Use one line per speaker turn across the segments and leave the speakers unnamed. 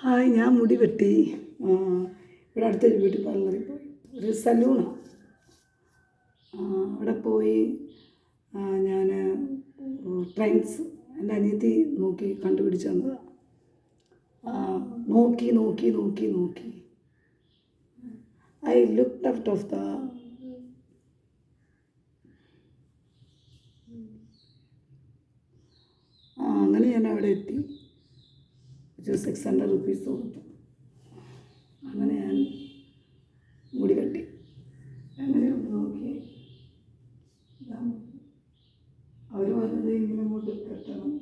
Hi, ഞാൻ മുടി വെട്ടി. ഇവിടെ അടുത്തൊരു ബ്യൂട്ടി പാർലറിൽ പോയി, ഒരു സലൂണാണ്. അവിടെ പോയി ഞാൻ ട്രെൻഡ്സ് എൻ്റെ അനിയത്തി നോക്കി കണ്ടുപിടിച്ച് തന്നതാണ്. നോക്കി നോക്കി നോക്കി നോക്കി I looked out of the അങ്ങനെ ഞാൻ അവിടെ എത്തി. 600 rupees കൊടുത്തു. അങ്ങനെ ഞാൻ മുടി വെട്ടി. എങ്ങനെയുണ്ട് നോക്കി. അവർ പറഞ്ഞത് ഇങ്ങനെ മുടി കെട്ടണം,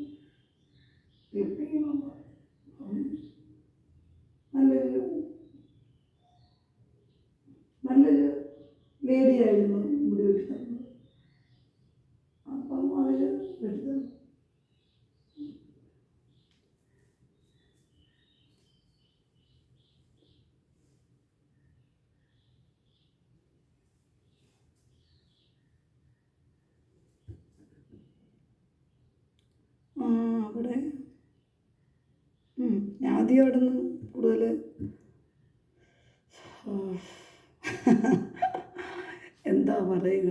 ക്ലിപ്പിക്കണം. നല്ലൊരു ലേഡിയായിരുന്നു മുടി വെട്ടി തന്നത്. അപ്പം അവർ വെട്ടി തന്നു. അവിടെ ഞാൻ ആദ്യം അവിടെ നിന്ന് കൂടുതൽ എന്താ പറയുക,